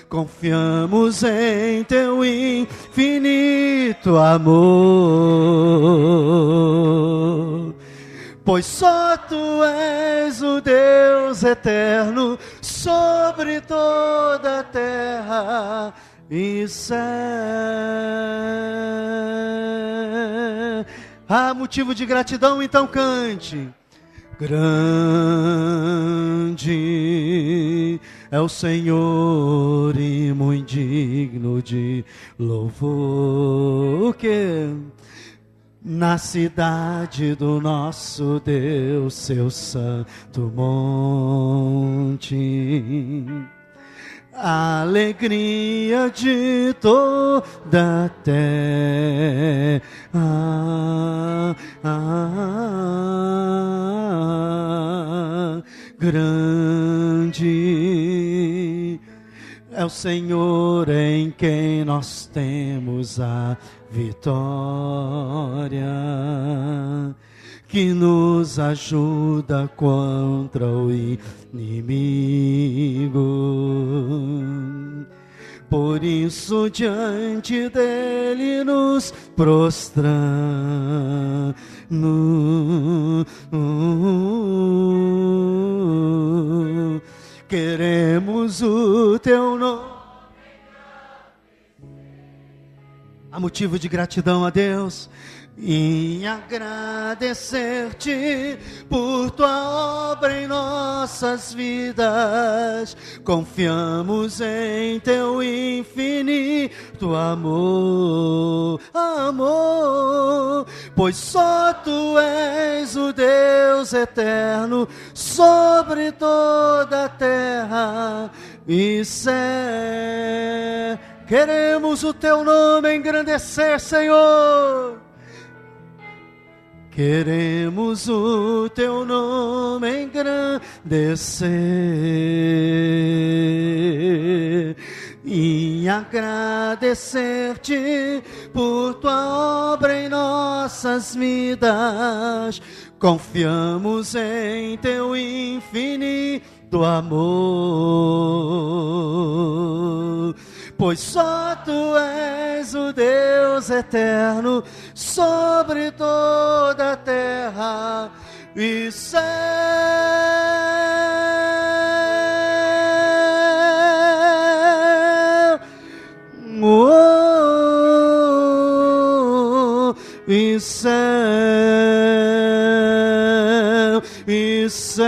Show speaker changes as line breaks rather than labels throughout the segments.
Confiamos em teu infinito amor, pois só tu és o Deus eterno sobre toda a terra e céu. Há motivo de gratidão, então cante. Grande é o Senhor e muito digno de louvor, que na cidade do nosso Deus, seu santo monte, a alegria de toda a terra. Grande é o Senhor em quem nós temos a vitória, que nos ajuda contra o inimigo. Por isso diante dele nos prostramos. Queremos o teu nome. Há motivo de gratidão a Deus e agradecer-te por tua obra em nossas vidas. Confiamos em teu infinito amor, pois só tu és o Deus eterno sobre toda a terra e céu. Queremos o teu nome engrandecer, Senhor. Queremos o teu nome engrandecer e agradecer-te por tua obra em nossas vidas. Confiamos em teu infinito amor, pois só tu és o Deus eterno sobre toda a terra e céu. E céu, e céu.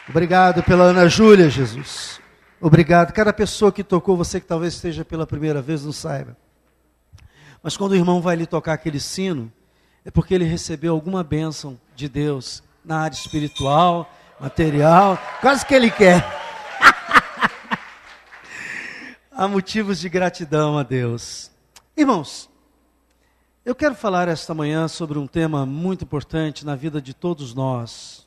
Obrigado pela Ana Júlia, Jesus. Obrigado. Cada pessoa que tocou, você que talvez esteja pela primeira vez, não saiba. Mas quando o irmão vai lhe tocar aquele sino, é porque ele recebeu alguma bênção de Deus na área espiritual, material, quase que ele quer. Há motivos de gratidão a Deus. Irmãos, eu quero falar esta manhã sobre um tema muito importante na vida de todos nós.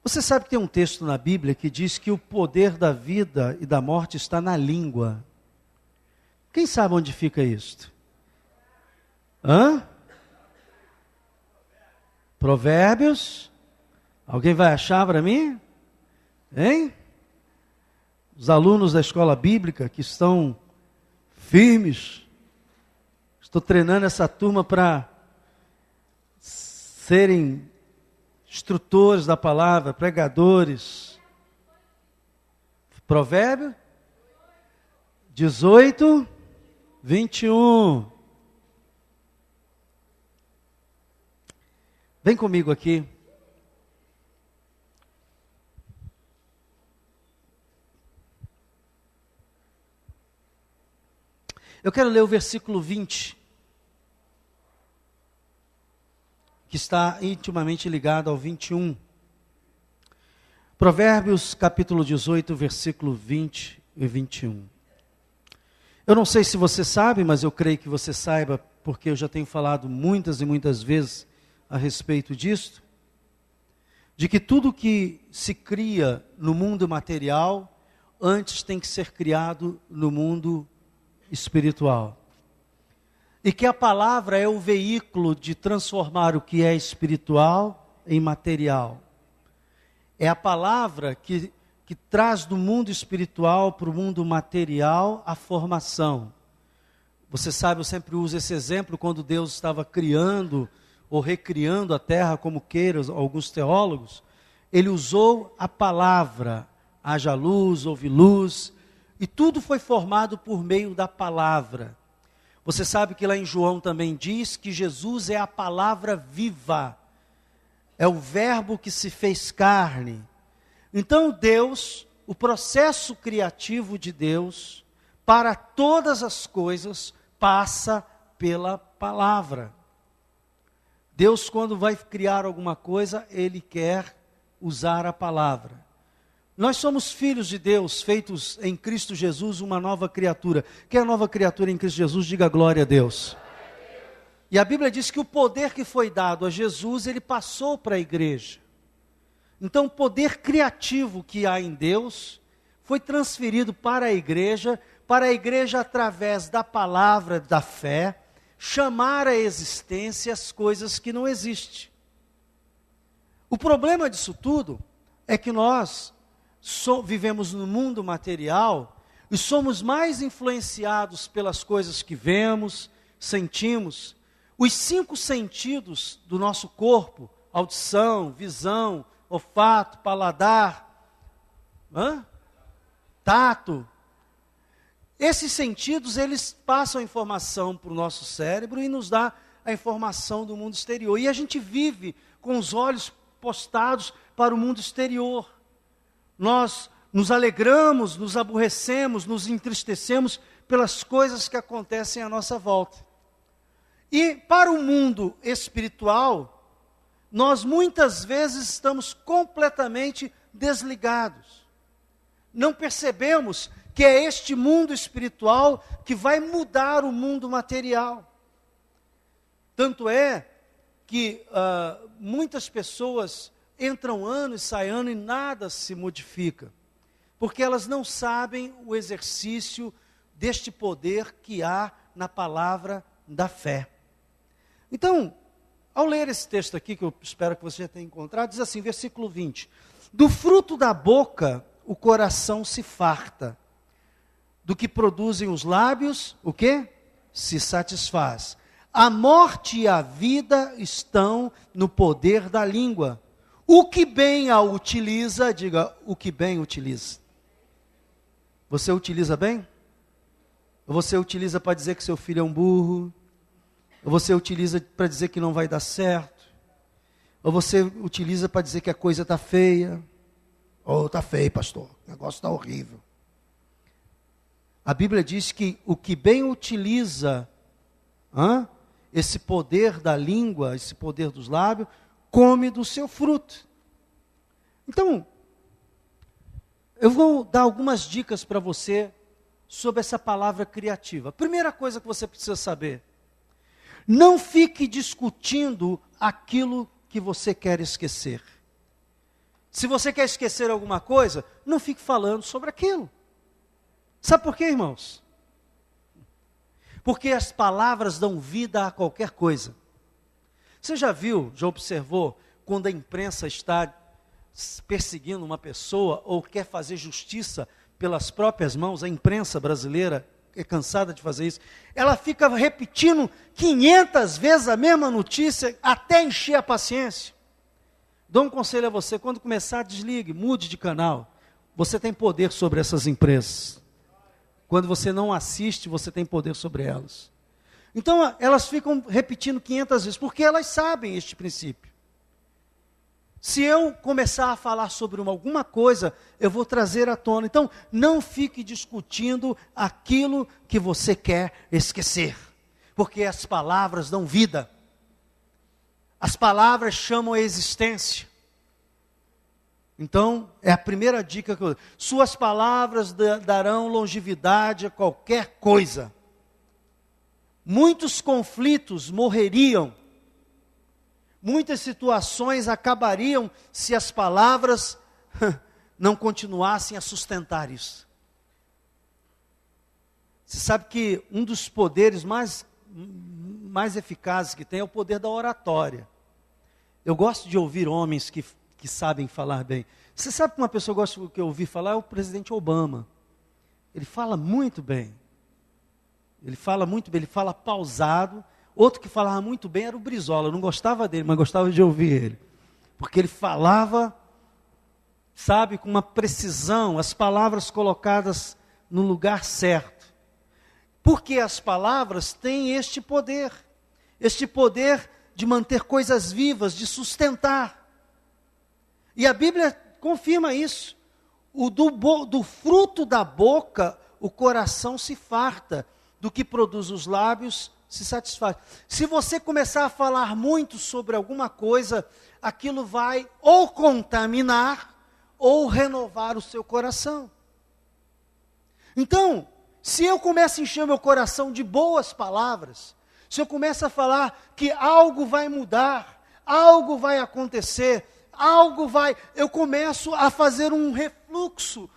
Você sabe que tem um texto na Bíblia que diz que o poder da vida e da morte está na língua. Quem sabe onde fica isto? Provérbios? Alguém vai achar para mim? Hein? Os alunos da escola bíblica que estão firmes. Estou treinando essa turma para serem instrutores da palavra, pregadores. Provérbio 18, 21. Vem comigo aqui. Eu quero ler o versículo 20, que está intimamente ligado ao 21. Provérbios capítulo 18, versículo 20 e 21. Eu não sei se você sabe, mas eu creio que você saiba, porque eu já tenho falado muitas e muitas vezes a respeito disto, de que tudo que se cria no mundo material, antes tem que ser criado no mundo espiritual. E que a palavra é o veículo de transformar o que é espiritual em material. É a palavra que traz do mundo espiritual para o mundo material a formação. Você sabe, eu sempre uso esse exemplo quando Deus estava criando ou recriando a terra, como queiram alguns teólogos. Ele usou a palavra, haja luz, houve luz, e tudo foi formado por meio da palavra. Você sabe que lá em João também diz que Jesus é a palavra viva, é o verbo que se fez carne. Então Deus, o processo criativo de Deus, para todas as coisas, passa pela palavra. Deus, quando vai criar alguma coisa, Ele quer usar a palavra. Nós somos filhos de Deus, feitos em Cristo Jesus, uma nova criatura. Quem é a nova criatura em Cristo Jesus? Diga glória a Deus. E a Bíblia diz que o poder que foi dado a Jesus, Ele passou para a igreja. Então o poder criativo que há em Deus, foi transferido para a igreja através da palavra da fé, chamar à existência as coisas que não existem. O problema disso tudo é que nós vivemos no mundo material e somos mais influenciados pelas coisas que vemos, sentimos. Os 5 sentidos do nosso corpo, audição, visão, olfato, paladar, tato. Esses sentidos, eles passam a informação para o nosso cérebro e nos dá a informação do mundo exterior. E a gente vive com os olhos postados para o mundo exterior. Nós nos alegramos, nos aborrecemos, nos entristecemos pelas coisas que acontecem à nossa volta. E para o mundo espiritual, nós muitas vezes estamos completamente desligados. Não percebemos que é este mundo espiritual que vai mudar o mundo material. Tanto é que muitas pessoas entram ano e saem ano e nada se modifica, porque elas não sabem o exercício deste poder que há na palavra da fé. Então, ao ler esse texto aqui, que eu espero que você já tenha encontrado, diz assim, versículo 20, do fruto da boca o coração se farta, do que produzem os lábios, o quê? Se satisfaz. A morte e a vida estão no poder da língua. O que bem a utiliza, diga, o que bem utiliza. Você utiliza bem? Ou você utiliza para dizer que seu filho é um burro? Ou você utiliza para dizer que não vai dar certo? Ou você utiliza para dizer que a coisa está feia? Ou está feio, pastor, o negócio está horrível. A Bíblia diz que o que bem utiliza esse poder da língua, esse poder dos lábios, come do seu fruto. Então, eu vou dar algumas dicas para você sobre essa palavra criativa. Primeira coisa que você precisa saber, não fique discutindo aquilo que você quer esquecer. Se você quer esquecer alguma coisa, não fique falando sobre aquilo. Sabe por quê, irmãos? Porque as palavras dão vida a qualquer coisa. Você já viu, já observou, quando a imprensa está perseguindo uma pessoa ou quer fazer justiça pelas próprias mãos, a imprensa brasileira é cansada de fazer isso, ela fica repetindo 500 vezes a mesma notícia até encher a paciência. Dou um conselho a você, quando começar, desligue, mude de canal. Você tem poder sobre essas empresas. Quando você não assiste, você tem poder sobre elas. Então, elas ficam repetindo 500 vezes, porque elas sabem este princípio. Se eu começar a falar sobre alguma coisa, eu vou trazer à tona. Então, não fique discutindo aquilo que você quer esquecer, porque as palavras dão vida. As palavras chamam a existência. Então, é a primeira dica que eu dou. Suas palavras darão longevidade a qualquer coisa. Muitos conflitos morreriam. Muitas situações acabariam se as palavras não continuassem a sustentar isso. Você sabe que um dos poderes mais eficazes que tem é o poder da oratória. Eu gosto de ouvir homens que sabem falar bem. Você sabe que uma pessoa que eu gosto de ouvir falar é o presidente Obama. Ele fala muito bem. Ele fala pausado. Outro que falava muito bem era o Brizola. Eu não gostava dele, mas gostava de ouvir ele. Porque ele falava, sabe, com uma precisão, as palavras colocadas no lugar certo. Porque as palavras têm este poder de manter coisas vivas, de sustentar. E a Bíblia confirma isso. Do fruto da boca, o coração se farta, do que produz os lábios, se satisfaz. Se você começar a falar muito sobre alguma coisa, aquilo vai ou contaminar, ou renovar o seu coração. Então, se eu começo a encher meu coração de boas palavras, se eu começo a falar que algo vai mudar, algo vai acontecer, eu começo a fazer um refluxo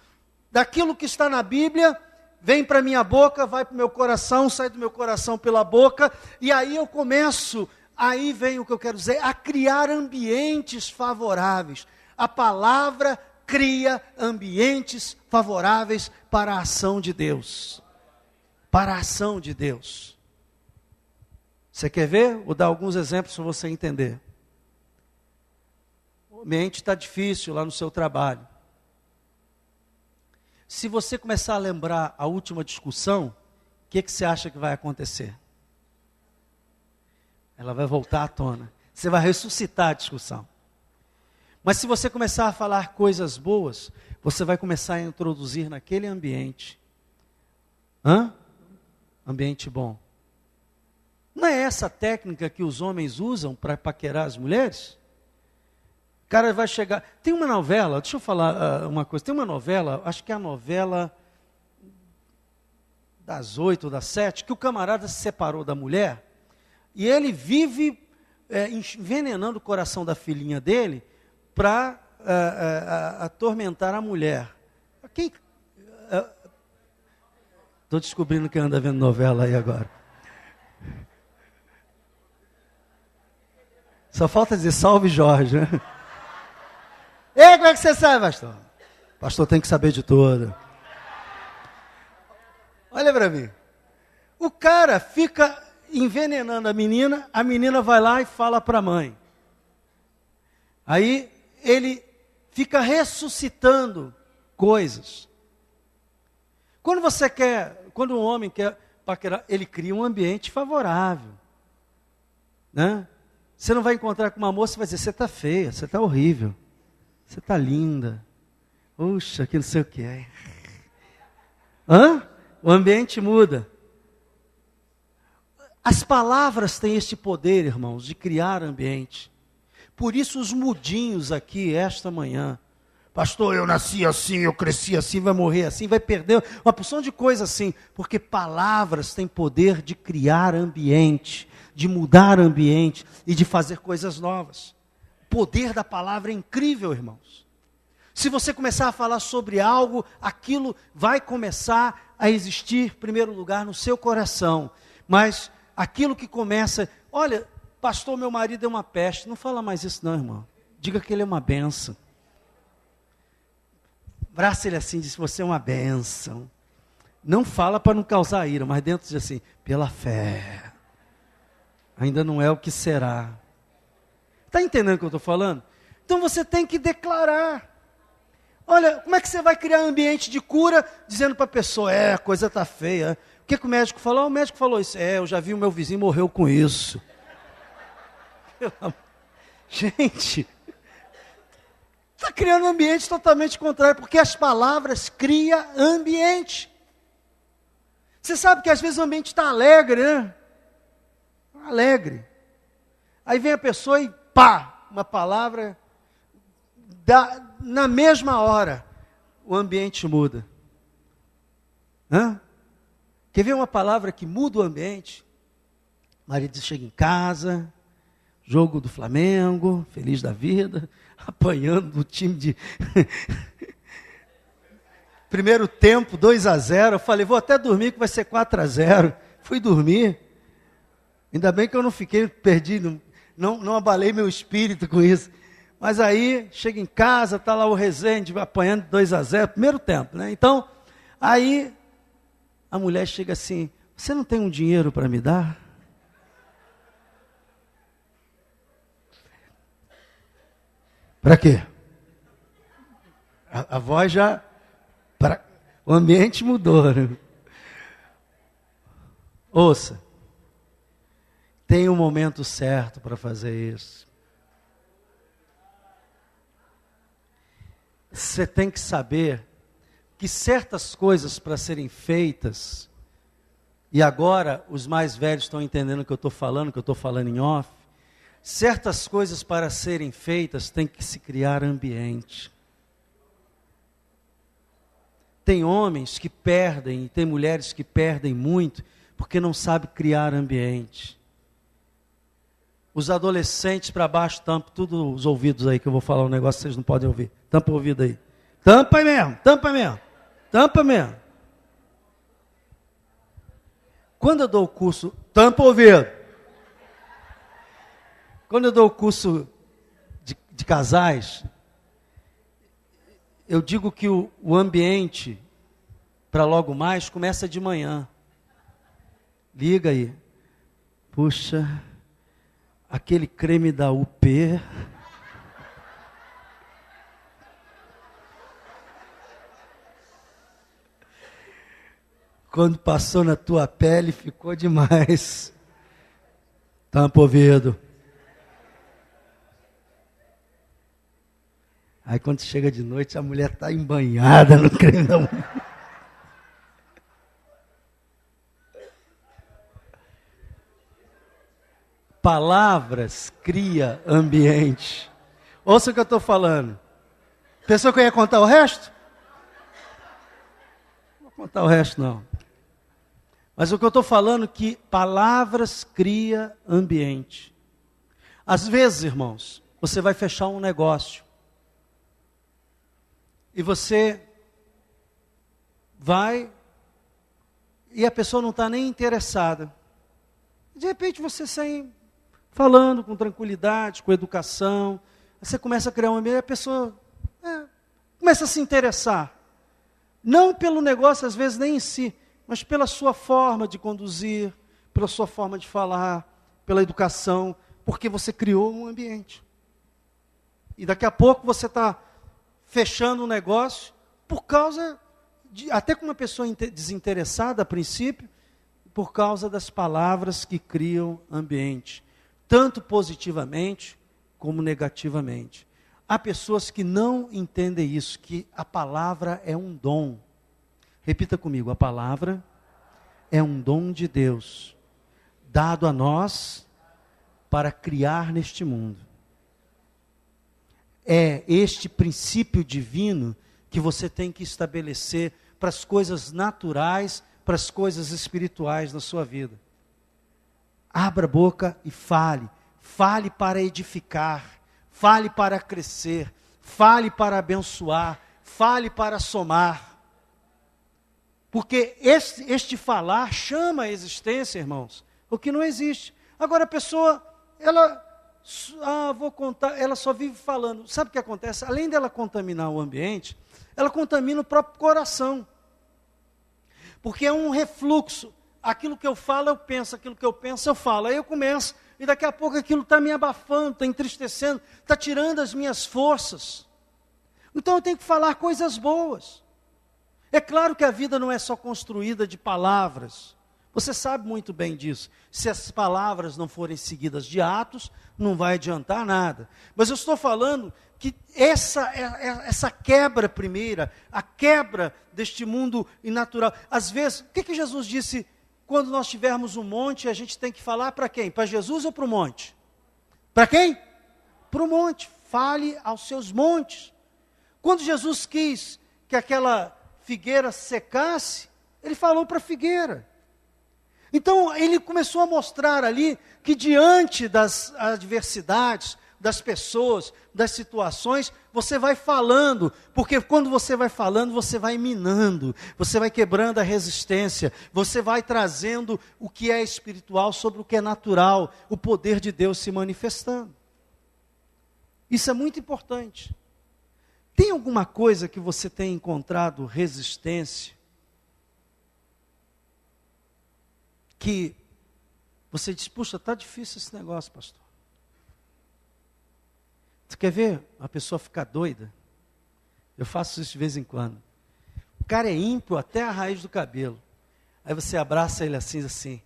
daquilo que está na Bíblia, vem para a minha boca, vai para o meu coração, sai do meu coração pela boca, e aí eu começo, aí vem o que eu quero dizer, a criar ambientes favoráveis. A palavra cria ambientes favoráveis para a ação de Deus. Para a ação de Deus. Você quer ver? Vou dar alguns exemplos para você entender. O ambiente está difícil lá no seu trabalho. Se você começar a lembrar a última discussão, o que você acha que vai acontecer? Ela vai voltar à tona. Você vai ressuscitar a discussão. Mas se você começar a falar coisas boas, você vai começar a introduzir naquele ambiente. Ambiente bom. Não é essa a técnica que os homens usam para paquerar as mulheres? O cara vai chegar... Tem uma novela, deixa eu falar uma coisa. Tem uma novela, acho que é a novela das 8 ou das 7, que o camarada se separou da mulher e ele vive envenenando o coração da filhinha dele para atormentar a mulher. Estou descobrindo que anda vendo novela aí agora. Só falta dizer salve Jorge, né? Ei, como é que você sabe, pastor? Pastor tem que saber de tudo. Olha para mim. O cara fica envenenando a menina vai lá e fala para a mãe. Aí ele fica ressuscitando coisas. Quando um homem quer paquerar, ele cria um ambiente favorável. Né? Você não vai encontrar com uma moça e vai dizer, você está feia, você está horrível. Você está linda. Puxa, que não sei o que é. O ambiente muda. As palavras têm este poder, irmãos, de criar ambiente. Por isso os mudinhos aqui, esta manhã. Pastor, eu nasci assim, eu cresci assim, vai morrer assim, vai perder uma porção de coisa assim. Porque palavras têm poder de criar ambiente, de mudar ambiente e de fazer coisas novas. O poder da palavra é incrível, irmãos. Se você começar a falar sobre algo, aquilo vai começar a existir, em primeiro lugar, no seu coração. Mas aquilo que começa, olha, pastor, meu marido é uma peste. Não fala mais isso não, irmão. Diga que ele é uma bênção. Abraça ele assim, diz, você é uma bênção. Não fala para não causar ira, mas dentro diz assim, pela fé. Ainda não é o que será. Está entendendo o que eu estou falando? Então você tem que declarar. Olha, como é que você vai criar um ambiente de cura, dizendo para a pessoa, a coisa está feia. O que o médico falou? O médico falou isso. Eu já vi o meu vizinho morreu com isso. Gente, está criando um ambiente totalmente contrário, porque as palavras criam ambiente. Você sabe que às vezes o ambiente está alegre, né? Alegre. Aí vem a pessoa e pá, uma palavra, na mesma hora, o ambiente muda. Quer ver uma palavra que muda o ambiente? O marido chega em casa, jogo do Flamengo, feliz da vida, apanhando o time de... Primeiro tempo, 2-0. Eu falei, vou até dormir que vai ser 4-0. Fui dormir. Ainda bem que eu não fiquei perdido, não abalei meu espírito com isso. Mas aí, chega em casa, está lá o Rezende apanhando 2-0, primeiro tempo, né? Então, aí, a mulher chega assim, você não tem um dinheiro para me dar? Para quê? A voz já... O ambiente mudou. Né? Ouça. Tem um momento certo para fazer isso. Você tem que saber que certas coisas para serem feitas, e agora os mais velhos estão entendendo o que eu estou falando em off, certas coisas para serem feitas tem que se criar ambiente. Tem homens que perdem, e tem mulheres que perdem muito, porque não sabem criar ambiente. Os adolescentes para baixo tampam tudo os ouvidos aí, que eu vou falar um negócio que vocês não podem ouvir. Tampa o ouvido aí. Tampa mesmo, tampa mesmo, tampa mesmo. Quando eu dou o curso, tampa o ouvido. Quando eu dou o curso de casais, eu digo que o ambiente para logo mais começa de manhã. Liga aí. Puxa, aquele creme da UP. Quando passou na tua pele, ficou demais. Tampa o ouvido. Aí quando chega de noite, a mulher está embanhada no creme da UP. Palavras cria ambiente. Ouça o que eu estou falando. Pensou que eu ia contar o resto? Não vou contar o resto não. Mas o que eu estou falando é que palavras cria ambiente. Às vezes, irmãos, você vai fechar um negócio. E você vai e a pessoa não está nem interessada. De repente você sai falando com tranquilidade, com educação, você começa a criar um ambiente e a pessoa começa a se interessar. Não pelo negócio, às vezes, nem em si, mas pela sua forma de conduzir, pela sua forma de falar, pela educação, porque você criou um ambiente. E daqui a pouco você está fechando um negócio por causa de, até com uma pessoa desinteressada a princípio, por causa das palavras que criam ambiente, tanto positivamente como negativamente. Há pessoas que não entendem isso, que a palavra é um dom. Repita comigo, a palavra é um dom de Deus, dado a nós para criar neste mundo. É este princípio divino que você tem que estabelecer para as coisas naturais, para as coisas espirituais na sua vida. Abra a boca e fale. Fale para edificar. Fale para crescer. Fale para abençoar. Fale para somar. Porque este falar chama a existência, irmãos, o que não existe. Agora a pessoa, vou contar, ela só vive falando. Sabe o que acontece? Além dela contaminar o ambiente, ela contamina o próprio coração. Porque é um refluxo. Aquilo que eu falo, eu penso. Aquilo que eu penso, eu falo. Aí eu começo, e daqui a pouco aquilo está me abafando, está entristecendo, está tirando as minhas forças. Então eu tenho que falar coisas boas. É claro que a vida não é só construída de palavras. Você sabe muito bem disso. Se as palavras não forem seguidas de atos, não vai adiantar nada. Mas eu estou falando que essa quebra primeira, a quebra deste mundo inatural. Às vezes, o que Jesus disse quando nós tivermos um monte, a gente tem que falar para quem? Para Jesus ou para o monte? Para quem? Para o monte. Fale aos seus montes. Quando Jesus quis que aquela figueira secasse, ele falou para a figueira. Então, ele começou a mostrar ali que diante das adversidades, das pessoas, das situações, você vai falando, porque quando você vai falando, você vai minando, você vai quebrando a resistência, você vai trazendo o que é espiritual sobre o que é natural, o poder de Deus se manifestando. Isso é muito importante. Tem alguma coisa que você tem encontrado resistência, que você diz, puxa, está difícil esse negócio, pastor. Você quer ver a pessoa ficar doida? Eu faço isso de vez em quando. O cara é ímpio até a raiz do cabelo. Aí você abraça ele assim,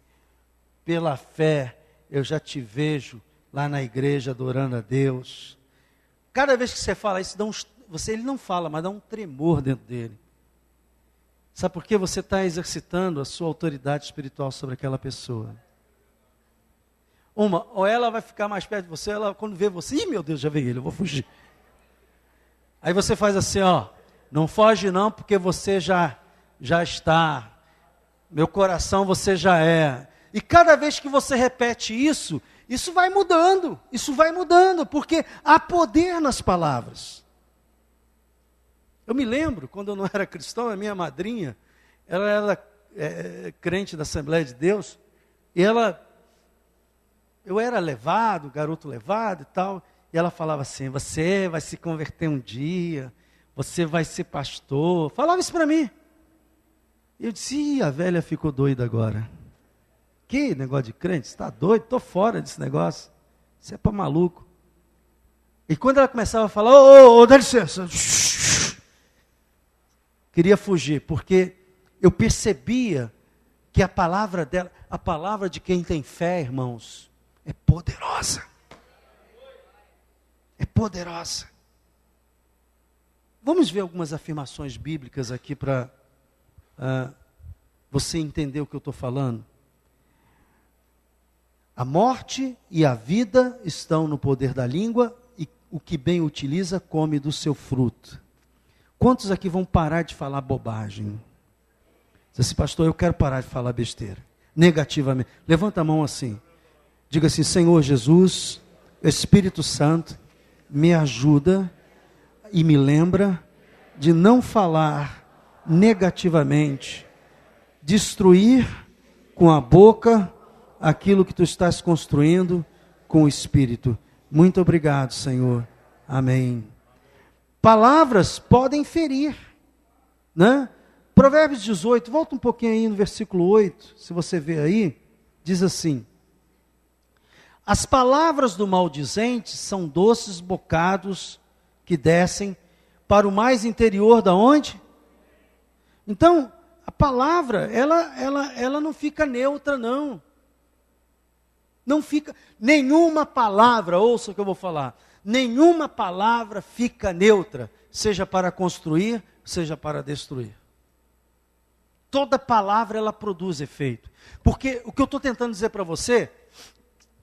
pela fé, eu já te vejo lá na igreja adorando a Deus. Cada vez que você fala isso, ele não fala, mas dá um tremor dentro dele. Sabe por quê? Você está exercitando a sua autoridade espiritual sobre aquela pessoa. Ou ela vai ficar mais perto de você, ela quando vê você, ih, meu Deus, já veio ele, eu vou fugir. Aí você faz assim, ó, não foge não, porque você já está, meu coração você já é. E cada vez que você repete isso vai mudando, porque há poder nas palavras. Eu me lembro, quando eu não era cristão, a minha madrinha, ela era crente da Assembleia de Deus, e eu era levado, garoto levado e tal, e ela falava assim, você vai se converter um dia, você vai ser pastor, falava isso para mim. E eu disse, a velha ficou doida agora. Que negócio de crente, você está doido? Estou fora desse negócio, isso é para maluco. E quando ela começava a falar, dá licença, queria fugir, porque eu percebia que a palavra dela, a palavra de quem tem fé, irmãos, é poderosa. É poderosa. Vamos ver algumas afirmações bíblicas aqui para você entender o que eu estou falando. A morte e a vida estão no poder da língua, e o que bem utiliza come do seu fruto. Quantos aqui vão parar de falar bobagem? Diz assim, pastor, eu quero parar de falar besteira. Negativamente. Levanta a mão assim. Diga assim, Senhor Jesus, Espírito Santo, me ajuda e me lembra de não falar negativamente, destruir com a boca aquilo que tu estás construindo com o Espírito. Muito obrigado, Senhor. Amém. Palavras podem ferir, né? Provérbios 18, volta um pouquinho aí no versículo 8, se você ver aí, diz assim, as palavras do maldizente são doces bocados que descem para o mais interior da onde? Então, a palavra, ela não fica neutra, não. Não fica, nenhuma palavra, ouça o que eu vou falar, nenhuma palavra fica neutra, seja para construir, seja para destruir. Toda palavra, ela produz efeito. Porque o que eu estou tentando dizer para você,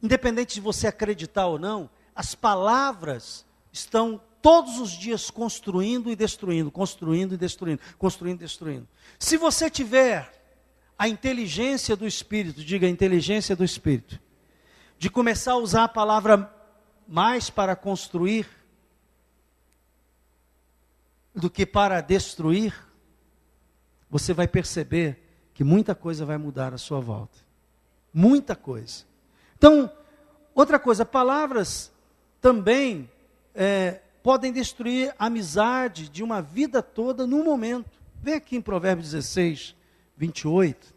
independente de você acreditar ou não, as palavras estão todos os dias construindo e destruindo, construindo e destruindo, construindo e destruindo. Se você tiver a inteligência do Espírito, diga a inteligência do Espírito, de começar a usar a palavra mais para construir do que para destruir, você vai perceber que muita coisa vai mudar à sua volta. Muita coisa. Então, outra coisa, palavras também podem destruir a amizade de uma vida toda num momento. Vem aqui em Provérbios 16, 28.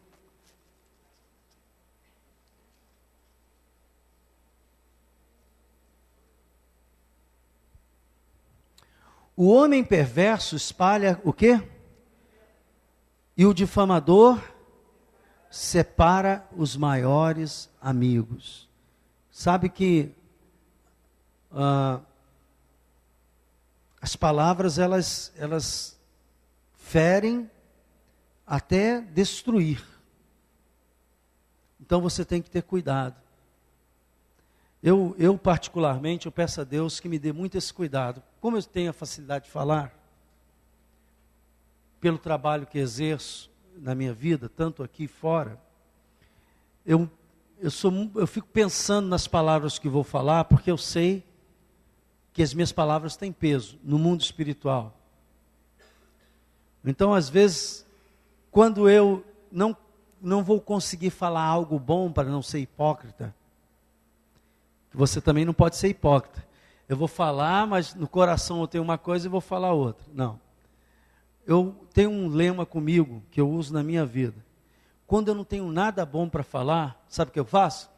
O homem perverso espalha o quê? E o difamador separa os maiores amigos. Sabe que as palavras, elas ferem até destruir. Então você tem que ter cuidado. Eu particularmente, eu peço a Deus que me dê muito esse cuidado. Como eu tenho a facilidade de falar, pelo trabalho que exerço na minha vida, tanto aqui e fora, eu fico pensando nas palavras que vou falar, porque eu sei que as minhas palavras têm peso no mundo espiritual. Então, às vezes, quando eu não vou conseguir falar algo bom para não ser hipócrita, você também não pode ser hipócrita. Eu vou falar, mas no coração eu tenho uma coisa e vou falar outra. Não. Eu tenho um lema comigo que eu uso na minha vida. Quando eu não tenho nada bom para falar, sabe o que eu faço?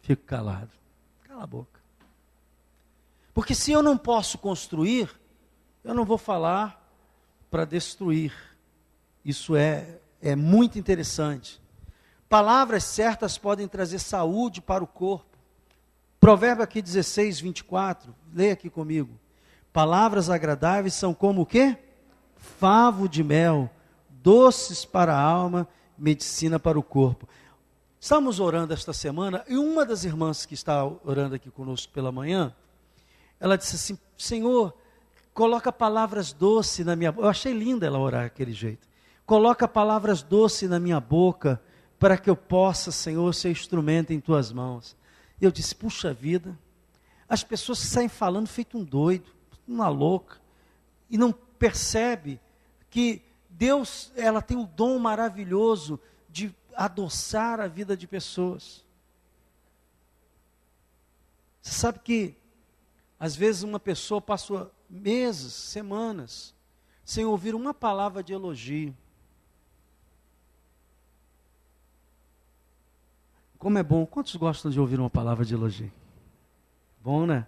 Fico calado. Cala a boca. Porque se eu não posso construir, eu não vou falar para destruir. Isso é muito interessante. Palavras certas podem trazer saúde para o corpo. Provérbio aqui 16, 24, leia aqui comigo. Palavras agradáveis são como o quê? Favo de mel, doces para a alma, medicina para o corpo. Estamos orando esta semana, e uma das irmãs que está orando aqui conosco pela manhã, ela disse assim, Senhor, coloca palavras doces na minha boca. Eu achei linda ela orar daquele jeito. Coloca palavras doces na minha boca, para que eu possa, Senhor, ser instrumento em tuas mãos. E eu disse, puxa vida, as pessoas saem falando feito um doido, uma louca, e não percebe que Deus, ela tem o dom maravilhoso de adoçar a vida de pessoas. Você sabe que, às vezes, uma pessoa passa meses, semanas, sem ouvir uma palavra de elogio. Como é bom, quantos gostam de ouvir uma palavra de elogio? Bom, né?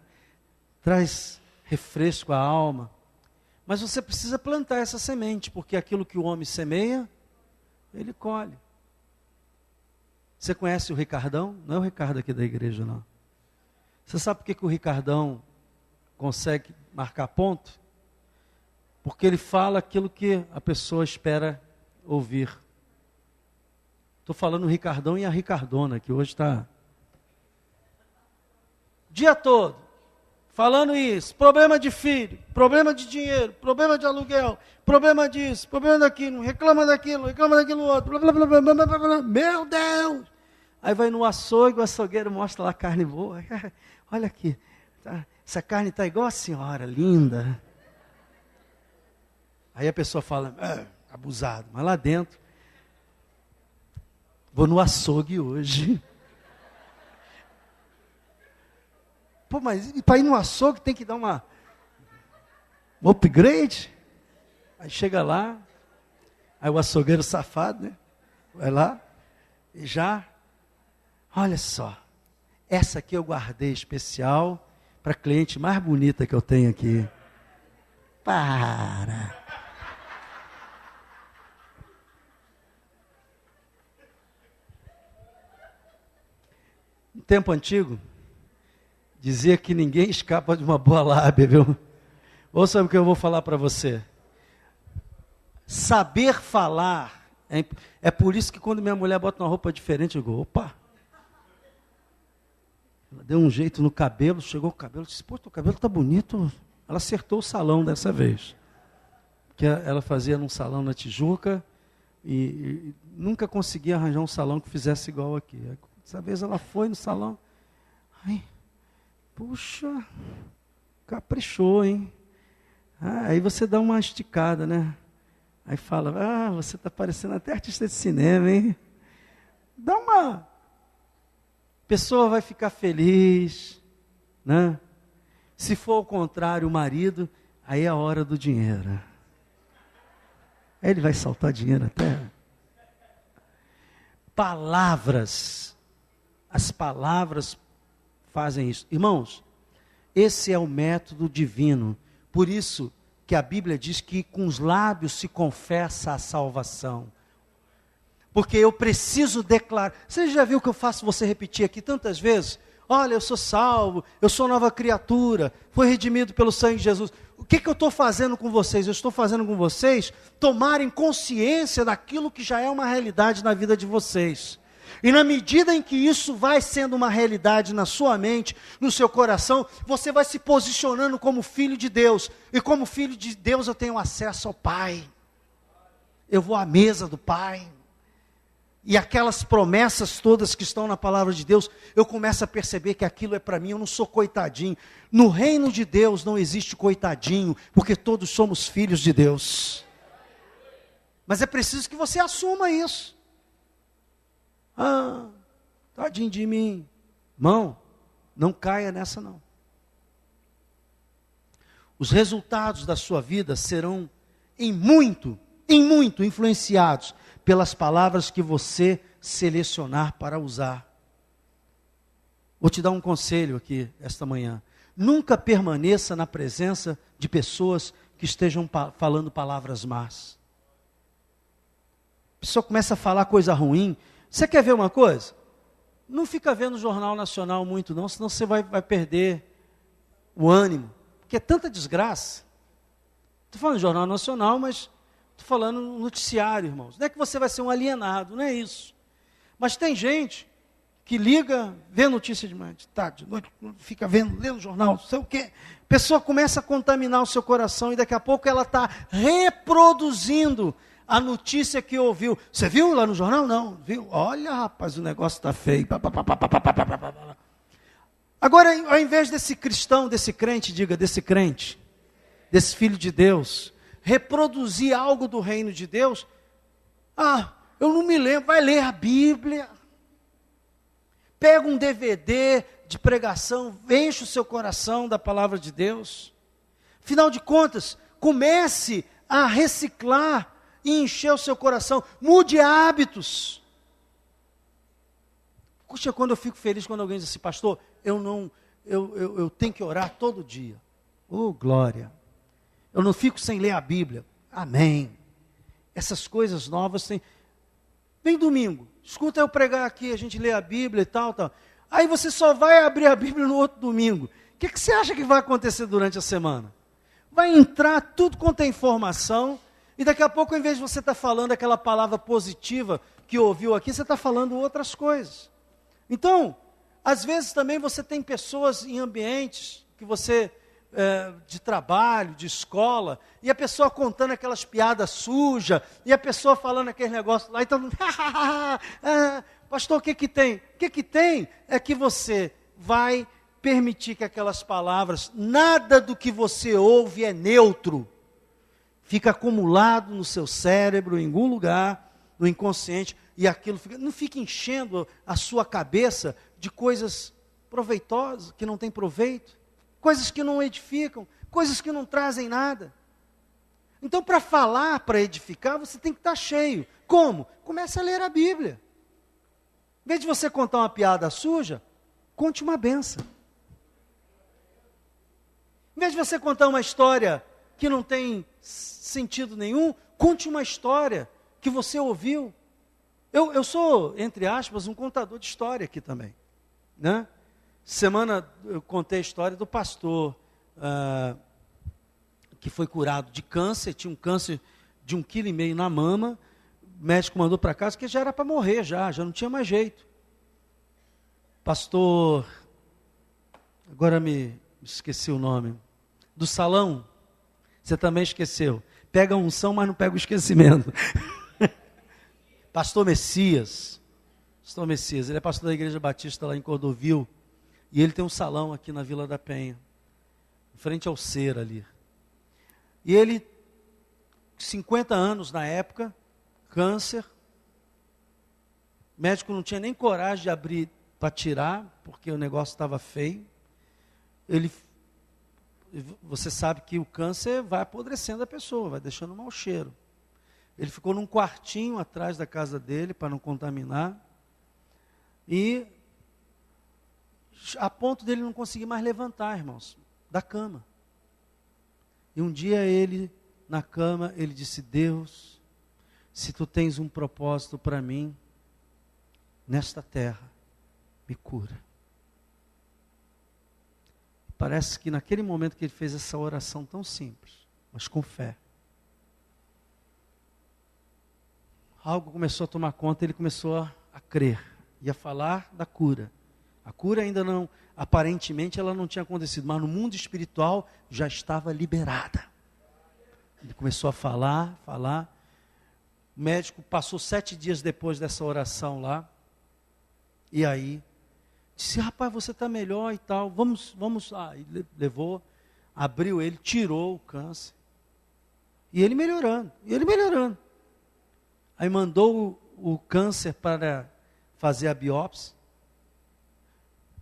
Traz refresco à alma. Mas você precisa plantar essa semente, porque aquilo que o homem semeia, ele colhe. Você conhece o Ricardão? Não é o Ricardo aqui da igreja, não. Você sabe por que o Ricardão consegue marcar ponto? Porque ele fala aquilo que a pessoa espera ouvir. Estou falando o Ricardão e a Ricardona, que hoje está dia todo falando isso, problema de filho, problema de dinheiro, problema de aluguel, problema disso, problema daquilo, reclama daquilo outro, blá, blá, blá, blá, blá, blá, meu Deus! Aí vai no açougue, o açougueiro mostra lá a carne boa, olha aqui, tá, essa carne está igual a senhora, linda. Aí a pessoa fala, abusado, mas lá dentro, vou no açougue hoje. Pô, mas para ir no açougue tem que dar um upgrade? Aí chega lá, aí o açougueiro safado, né? Vai lá e já, olha só, essa aqui eu guardei especial para a cliente mais bonita que eu tenho aqui. Para! No tempo antigo, dizia que ninguém escapa de uma boa lábia, viu? Ouça o que eu vou falar para você. Saber falar, é por isso que quando minha mulher bota uma roupa diferente, eu digo, opa. Ela deu um jeito no cabelo, chegou o cabelo, disse, pô, teu cabelo está bonito. Ela acertou o salão dessa vez. Porque ela fazia num salão na Tijuca e nunca conseguia arranjar um salão que fizesse igual aqui. Dessa vez ela foi no salão, ai, puxa, caprichou, hein? Aí você dá uma esticada, né? Aí fala, você está parecendo até artista de cinema, hein? Dá uma... A pessoa vai ficar feliz, né? Se for ao contrário, o marido, aí é a hora do dinheiro. Aí ele vai saltar dinheiro até... Palavras... As palavras fazem isso. Irmãos, esse é o método divino. Por isso que a Bíblia diz que com os lábios se confessa a salvação. Porque eu preciso declarar. Você já viu que eu faço você repetir aqui tantas vezes? Olha, eu sou salvo, eu sou nova criatura, fui redimido pelo sangue de Jesus. O que eu estou fazendo com vocês? Eu estou fazendo com vocês tomarem consciência daquilo que já é uma realidade na vida de vocês. E na medida em que isso vai sendo uma realidade na sua mente, no seu coração, você vai se posicionando como filho de Deus. E como filho de Deus eu tenho acesso ao Pai. Eu vou à mesa do Pai. e aquelas promessas todas que estão na palavra de Deus, eu começo a perceber que aquilo é para mim, eu não sou coitadinho. No reino de Deus não existe coitadinho, porque todos somos filhos de Deus. Mas é preciso que você assuma isso. Ah, tadinho de mim. Irmão, não caia nessa não. Os resultados da sua vida serão em muito influenciados pelas palavras que você selecionar para usar. Vou te dar um conselho aqui esta manhã. Nunca permaneça na presença de pessoas que estejam falando palavras más. A pessoa começa a falar coisa ruim. Você quer ver uma coisa? Não fica vendo o Jornal Nacional muito não, senão você vai perder o ânimo. Porque é tanta desgraça. Estou falando de Jornal Nacional, mas estou falando no noticiário, irmãos. Não é que você vai ser um alienado, não é isso. Mas tem gente que liga, vê notícia de manhã, de tarde, de noite, fica vendo, lendo o jornal, não sei o quê. A pessoa começa a contaminar o seu coração e daqui a pouco ela está reproduzindo a notícia que ouviu. Você viu lá no jornal? Não, viu? Olha, rapaz, o negócio está feio. Agora, ao invés desse cristão, desse crente, diga, desse crente, desse filho de Deus, reproduzir algo do reino de Deus, eu não me lembro, vai ler a Bíblia, pega um DVD de pregação, enche o seu coração da palavra de Deus, afinal de contas, comece a reciclar e encher o seu coração, mude hábitos. Puxa, quando eu fico feliz quando alguém diz assim, pastor, eu tenho que orar todo dia. Oh, glória. Eu não fico sem ler a Bíblia. Amém. Essas coisas novas tem. Vem domingo, escuta eu pregar aqui, a gente lê a Bíblia e tal. Aí você só vai abrir a Bíblia no outro domingo. O que você acha que vai acontecer durante a semana? Vai entrar tudo quanto é informação, e daqui a pouco, ao invés de você estar falando aquela palavra positiva que ouviu aqui, você está falando outras coisas. Então, às vezes também você tem pessoas em ambientes que você, de trabalho, de escola, e a pessoa contando aquelas piadas sujas, e a pessoa falando aquele negócio lá, e todo mundo, pastor, o que que tem? O que que tem é que você vai permitir que aquelas palavras, nada do que você ouve é neutro, fica acumulado no seu cérebro, em algum lugar, no inconsciente, e aquilo não fica enchendo a sua cabeça de coisas proveitosas, que não têm proveito, coisas que não edificam, coisas que não trazem nada. Então, para falar, para edificar, você tem que estar cheio. Como? Comece a ler a Bíblia. Em vez de você contar uma piada suja, conte uma bênção. Em vez de você contar uma história que não tem sentido nenhum, conte uma história que você ouviu. Eu sou, entre aspas, um contador de história aqui também, né? Semana eu contei a história do pastor que foi curado de câncer, tinha um câncer de 1,5 kg na mama, o médico mandou para casa que já era para morrer, já não tinha mais jeito. Pastor, agora me esqueci o nome, do salão, você também esqueceu. Pega a unção, mas não pega o esquecimento. Pastor Messias, ele é pastor da Igreja Batista lá em Cordovil, e ele tem um salão aqui na Vila da Penha, em frente ao Cera ali. E ele, 50 anos na época, câncer, o médico não tinha nem coragem de abrir para tirar, porque o negócio estava feio. Você sabe que o câncer vai apodrecendo a pessoa, vai deixando um mau cheiro. Ele ficou num quartinho atrás da casa dele, para não contaminar, e a ponto dele não conseguir mais levantar, irmãos, da cama. E um dia ele, na cama, ele disse, Deus, se tu tens um propósito para mim, nesta terra, me cura. Parece que naquele momento que ele fez essa oração tão simples, mas com fé, algo começou a tomar conta, ele começou a crer e a falar da cura. A cura ainda não, aparentemente ela não tinha acontecido, mas no mundo espiritual já estava liberada. Ele começou a falar, O médico passou 7 dias depois dessa oração lá. E aí, disse, rapaz, você está melhor e tal. Vamos lá. Ele levou, abriu ele, tirou o câncer. E ele melhorando. Aí mandou o câncer para fazer a biópsia.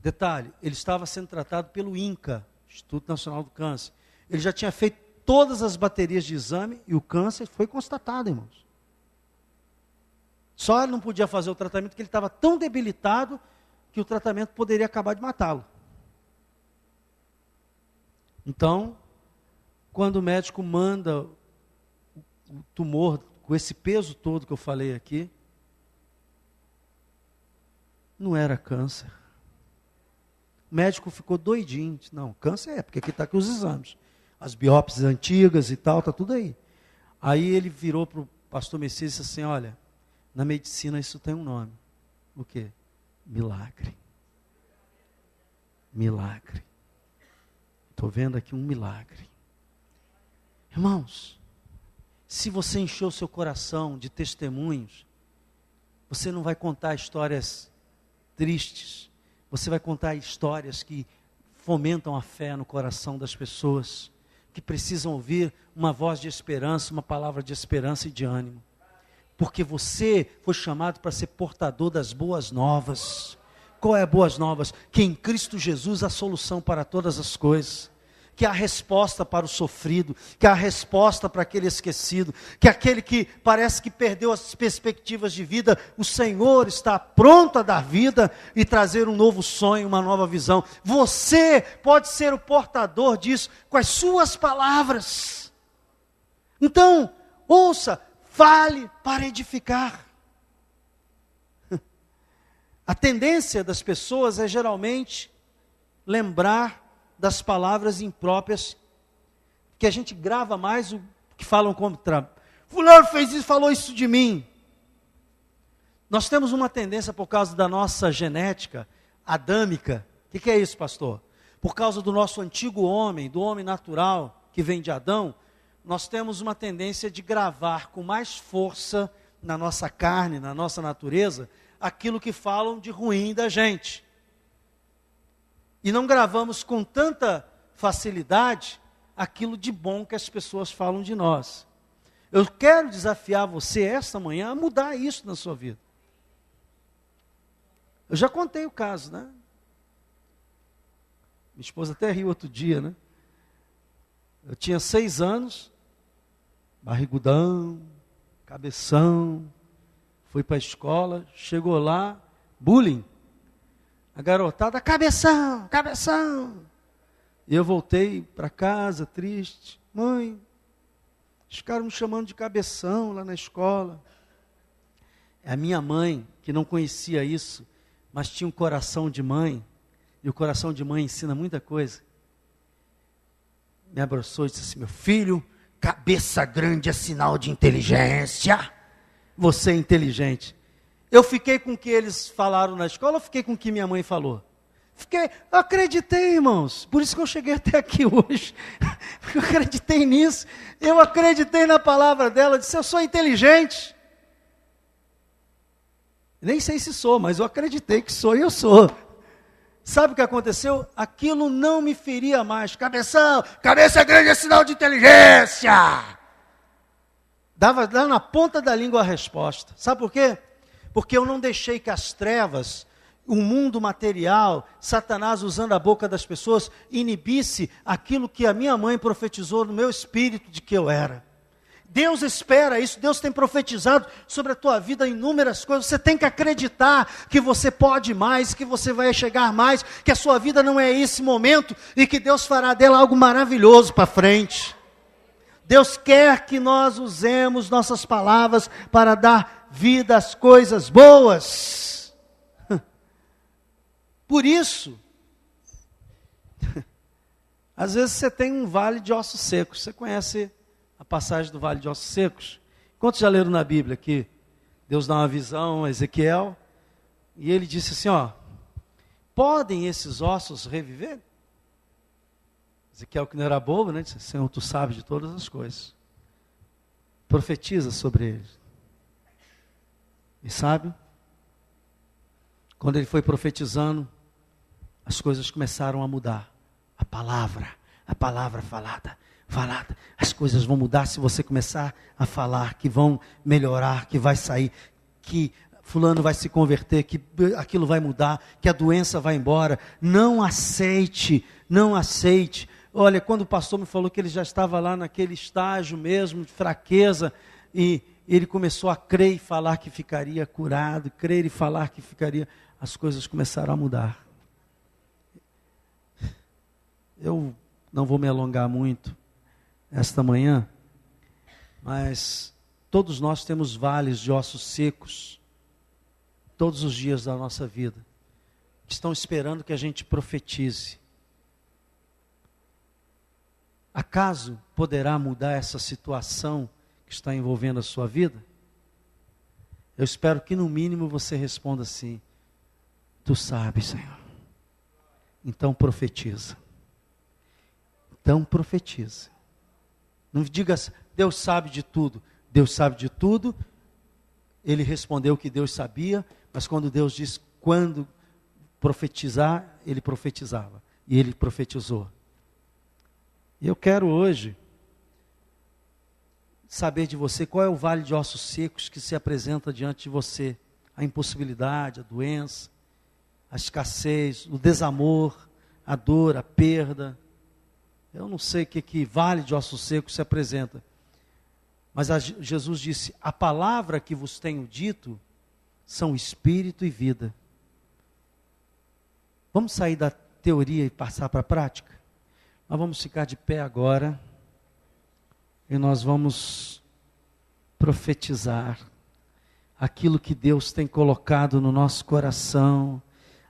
Detalhe, ele estava sendo tratado pelo INCA, Instituto Nacional do Câncer. Ele já tinha feito todas as baterias de exame e o câncer foi constatado, irmãos. Só ele não podia fazer o tratamento porque ele estava tão debilitado que o tratamento poderia acabar de matá-lo. Então, quando o médico manda o tumor com esse peso todo que eu falei aqui, não era câncer. O médico ficou doidinho. Disse, não, câncer é, porque aqui está aqui os exames. As biópsias antigas e tal, está tudo aí. Aí ele virou para o pastor Messias e disse assim, olha, na medicina isso tem um nome. O quê? Milagre. Milagre. Estou vendo aqui um milagre. Irmãos, se você encheu o seu coração de testemunhos, você não vai contar histórias tristes, você vai contar histórias que fomentam a fé no coração das pessoas, que precisam ouvir uma voz de esperança, uma palavra de esperança e de ânimo. Porque você foi chamado para ser portador das boas novas. Qual é a boas novas? Que em Cristo Jesus há solução para todas as coisas. Que há resposta para o sofrido, que há resposta para aquele esquecido, que aquele que parece que perdeu as perspectivas de vida, o Senhor está pronto a dar vida e trazer um novo sonho, uma nova visão. Você pode ser o portador disso com as suas palavras. Então, ouça, fale para edificar. A tendência das pessoas é geralmente lembrar das palavras impróprias, que a gente grava mais o que falam contra. Fulano fez isso, falou isso de mim. Nós temos uma tendência por causa da nossa genética adâmica. O que é isso, pastor? Por causa do nosso antigo homem, do homem natural que vem de Adão, nós temos uma tendência de gravar com mais força na nossa carne, na nossa natureza, aquilo que falam de ruim da gente. E não gravamos com tanta facilidade aquilo de bom que as pessoas falam de nós. Eu quero desafiar você esta manhã a mudar isso na sua vida. Eu já contei o caso, né? Minha esposa até riu outro dia, né? Eu tinha 6 anos, barrigudão, cabeção, fui para a escola, chegou lá, bullying. A garotada, cabeção, cabeção. E eu voltei para casa, triste. Mãe, ficaram me chamando de cabeção lá na escola. É a minha mãe, que não conhecia isso, mas tinha um coração de mãe, e o coração de mãe ensina muita coisa. Me abraçou e disse assim, meu filho, cabeça grande é sinal de inteligência. Você é inteligente. Eu fiquei com o que eles falaram na escola, ou fiquei com o que minha mãe falou? Eu acreditei, irmãos. Por isso que eu cheguei até aqui hoje. Eu acreditei nisso. Eu acreditei na palavra dela. Eu disse, eu sou inteligente. Nem sei se sou, mas eu acreditei que sou e eu sou. Sabe o que aconteceu? Aquilo não me feria mais. Cabeção, cabeça grande é sinal de inteligência. Dava na ponta da língua a resposta. Sabe por quê? Porque eu não deixei que as trevas, o mundo material, Satanás usando a boca das pessoas, inibisse aquilo que a minha mãe profetizou no meu espírito de que eu era. Deus espera isso, Deus tem profetizado sobre a tua vida inúmeras coisas. Você tem que acreditar que você pode mais, que você vai chegar mais, que a sua vida não é esse momento e que Deus fará dela algo maravilhoso para frente. Deus quer que nós usemos nossas palavras para dar vida às coisas boas. Por isso, às vezes você tem um vale de ossos secos. Você conhece a passagem do vale de ossos secos? Quantos já leram na Bíblia que Deus dá uma visão a Ezequiel e ele disse assim, ó, podem esses ossos reviver? Ezequiel, que não era bobo, né? Disse, Senhor, tu sabes de todas as coisas. Profetiza sobre eles. E sabe? Quando ele foi profetizando, as coisas começaram a mudar. A palavra falada. As coisas vão mudar se você começar a falar, que vão melhorar, que vai sair, que fulano vai se converter, que aquilo vai mudar, que a doença vai embora. Não aceite. Olha, quando o pastor me falou que ele já estava lá naquele estágio mesmo, de fraqueza, e ele começou a crer e falar que ficaria curado, crer e falar que ficaria, as coisas começaram a mudar. Eu não vou me alongar muito esta manhã, mas todos nós temos vales de ossos secos, todos os dias da nossa vida, que estão esperando que a gente profetize. Acaso poderá mudar essa situação que está envolvendo a sua vida? Eu espero que no mínimo você responda assim: tu sabes, Senhor. Então profetiza. Não diga assim, Deus sabe de tudo. Deus sabe de tudo. Ele respondeu que Deus sabia, mas quando Deus disse quando profetizar, ele profetizava. E ele profetizou. E eu quero hoje saber de você qual é o vale de ossos secos que se apresenta diante de você. A impossibilidade, a doença, a escassez, o desamor, a dor, a perda. Eu não sei o que vale de ossos secos se apresenta. Mas Jesus disse, a palavra que vos tenho dito são espírito e vida. Vamos sair da teoria e passar para a prática? Nós vamos ficar de pé agora e nós vamos profetizar aquilo que Deus tem colocado no nosso coração,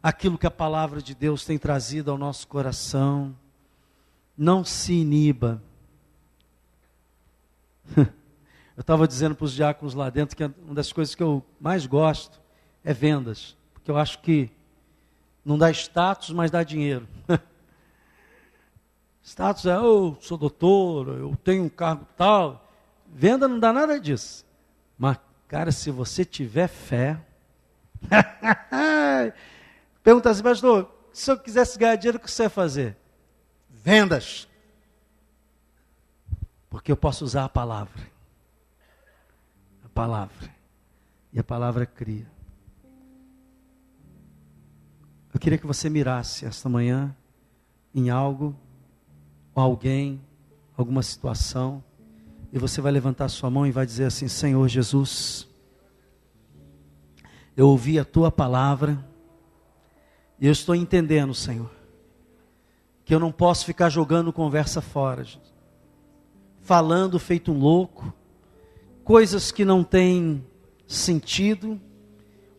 aquilo que a palavra de Deus tem trazido ao nosso coração. Não se iniba. Eu estava dizendo para os diáconos lá dentro que uma das coisas que eu mais gosto é vendas, porque eu acho que não dá status, mas dá dinheiro. Status é, eu sou doutor, eu tenho um cargo tal. Venda não dá nada disso. Mas, cara, se você tiver fé... Pergunta assim, pastor, se eu quisesse ganhar dinheiro, o que você ia fazer? Vendas. Porque eu posso usar a palavra. A palavra. E a palavra cria. Eu queria que você mirasse esta manhã em algo, ou alguém, alguma situação, e você vai levantar sua mão e vai dizer assim, Senhor Jesus, eu ouvi a tua palavra, e eu estou entendendo, Senhor, que eu não posso ficar jogando conversa fora, Jesus. Falando feito um louco, coisas que não têm sentido,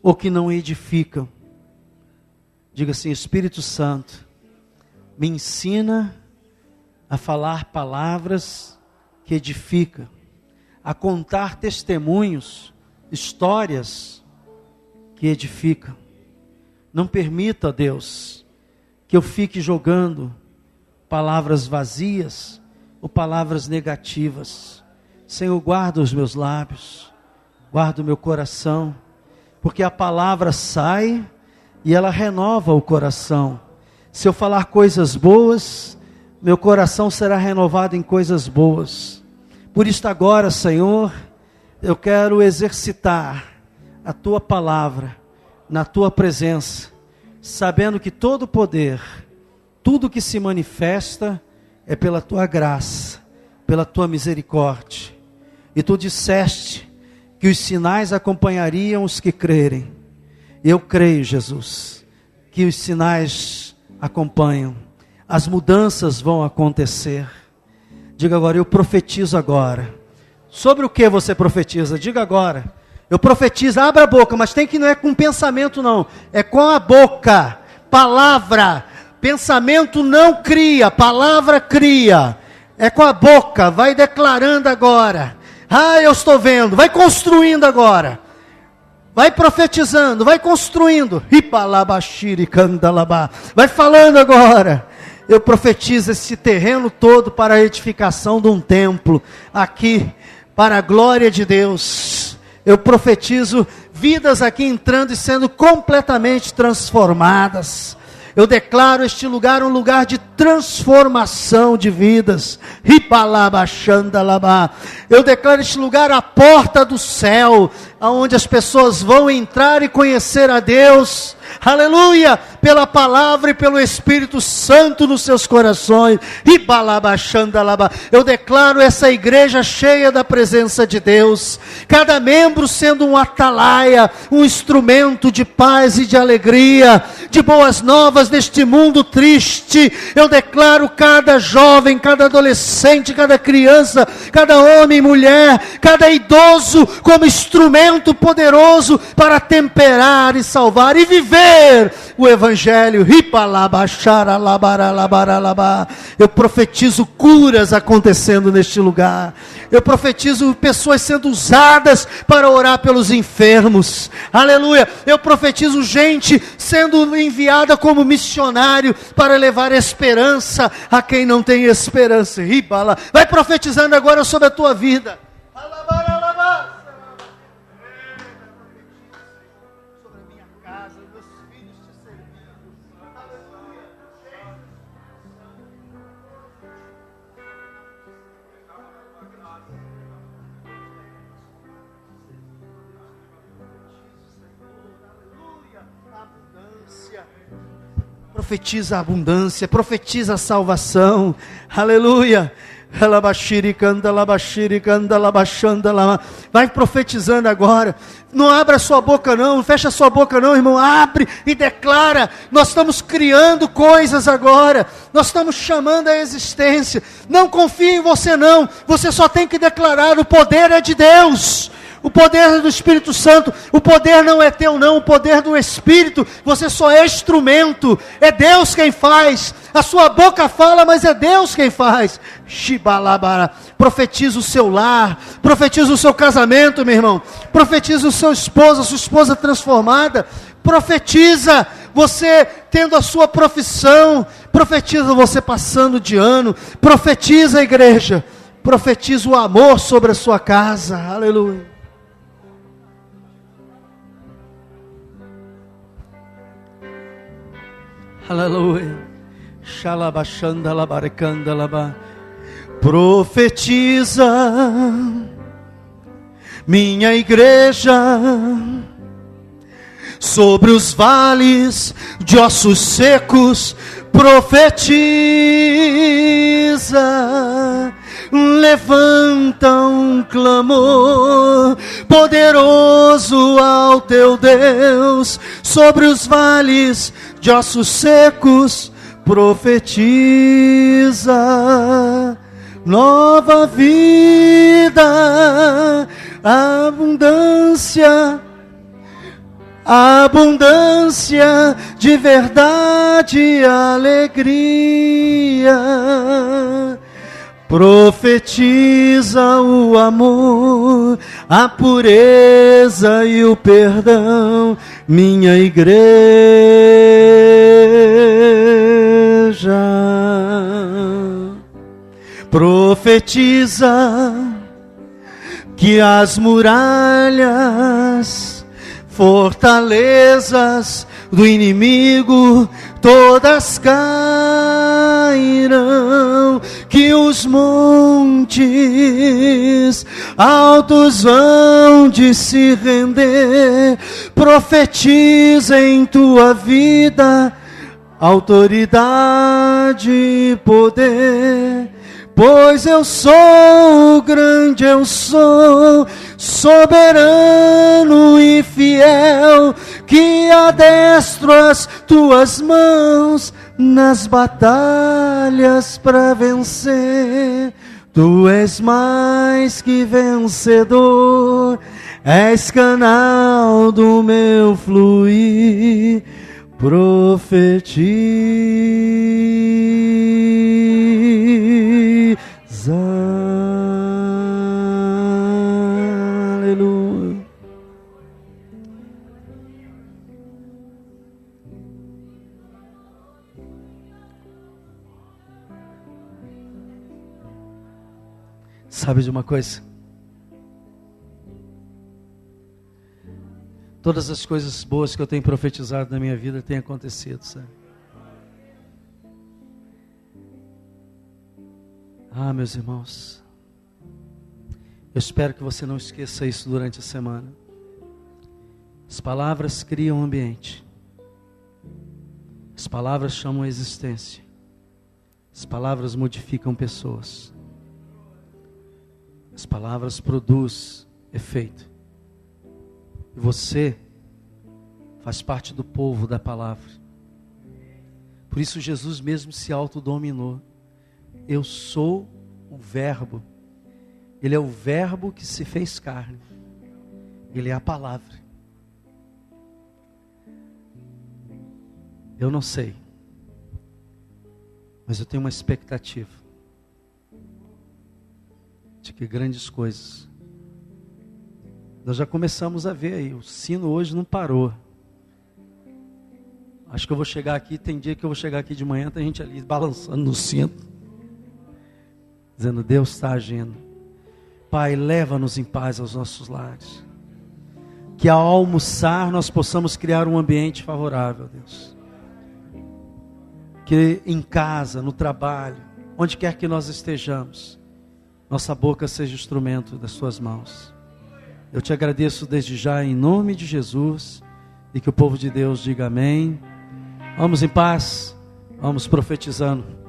ou que não edificam. Diga assim, Espírito Santo, me ensina a falar palavras que edificam, a contar testemunhos, histórias que edificam. Não permita, Deus, que eu fique jogando palavras vazias ou palavras negativas. Senhor, guarda os meus lábios, guarda o meu coração, porque a palavra sai e ela renova o coração. Se eu falar coisas boas, meu coração será renovado em coisas boas. Por isto agora, Senhor, eu quero exercitar a tua palavra na tua presença, sabendo que todo poder, tudo que se manifesta é pela tua graça, pela tua misericórdia. E tu disseste que os sinais acompanhariam os que crerem. Eu creio, Jesus, que os sinais acompanham. As mudanças vão acontecer. Diga agora, eu profetizo agora. Sobre o que você profetiza? Diga agora. Eu profetizo, abra a boca, mas não é com pensamento não. É com a boca. Palavra. Pensamento não cria, palavra cria. É com a boca, vai declarando agora. Eu estou vendo, vai construindo agora. Vai profetizando, vai construindo. Vai falando agora. Eu profetizo esse terreno todo para a edificação de um templo. Aqui, para a glória de Deus. Eu profetizo vidas aqui entrando e sendo completamente transformadas. Eu declaro este lugar um lugar de transformação de vidas. Eu declaro este lugar a porta do céu, aonde as pessoas vão entrar e conhecer a Deus. Aleluia! Pela palavra e pelo Espírito Santo nos seus corações. Eu declaro essa igreja cheia da presença de Deus. Cada membro sendo um atalaia, um instrumento de paz e de alegria, de boas novas neste mundo triste. Eu declaro cada jovem, cada adolescente, cada criança, cada homem e mulher, cada idoso como instrumento poderoso para temperar e salvar e viver o Evangelho. Eu profetizo curas acontecendo neste lugar. Eu profetizo pessoas sendo usadas para orar pelos enfermos. Aleluia. Eu profetizo gente sendo enviada como missionário para levar esperança a quem não tem esperança. Vai profetizando agora sobre a tua vida. Profetiza a abundância, profetiza a salvação, aleluia. Vai profetizando agora. Não abra sua boca não, não fecha sua boca não, irmão. Abre e declara. Nós estamos criando coisas agora. Nós estamos chamando a existência. Não confie em você não. Você só tem que declarar: o poder é de Deus. O poder é do Espírito Santo. O poder não é teu não, o poder do Espírito. Você só é instrumento. É Deus quem faz. A sua boca fala, mas é Deus quem faz. Profetiza o seu lar. Profetiza o seu casamento, meu irmão. Profetiza o seu esposo, a sua esposa transformada. Profetiza você tendo a sua profissão. Profetiza você passando de ano. Profetiza a igreja. Profetiza o amor sobre a sua casa. Aleluia. Aleluia. Profetiza, minha igreja, sobre os vales de ossos secos. Profetiza, levanta um clamor poderoso ao teu Deus sobre os vales de ossos secos. Profetiza nova vida, abundância, abundância de verdade e alegria. Profetiza o amor, a pureza e o perdão, minha igreja. Profetiza que as muralhas, fortalezas do inimigo todas cairão, que os montes altos vão de se render. Profetiza em tua vida autoridade e poder, pois eu sou grande, eu sou soberano e fiel, que adestro as tuas mãos nas batalhas para vencer. Tu és mais que vencedor, és canal do meu fluir. Profetiza. Aleluia. Sabe de uma coisa? todas as coisas boas que eu tenho profetizado na minha vida têm acontecido, sabe? Ah, meus irmãos, eu espero que você não esqueça isso durante a semana. As palavras criam um ambiente. As palavras chamam a existência. As palavras modificam pessoas. As palavras produzem efeito. E você faz parte do povo da palavra. Por isso Jesus mesmo se autodominou. Eu sou o Verbo. Ele é o Verbo que se fez carne. Ele é a palavra. Eu não sei, mas eu tenho uma expectativa de que grandes coisas. Nós já começamos a ver aí, o sino hoje não parou. Acho que eu vou chegar aqui, tem dia que eu vou chegar aqui de manhã, tem gente ali balançando no sino, dizendo: Deus está agindo. Pai, leva-nos em paz aos nossos lares. Que ao almoçar nós possamos criar um ambiente favorável, Deus. Que em casa, no trabalho, onde quer que nós estejamos, nossa boca seja instrumento das suas mãos. Eu te agradeço desde já em nome de Jesus, e que o povo de Deus diga amém. Vamos em paz, vamos profetizando.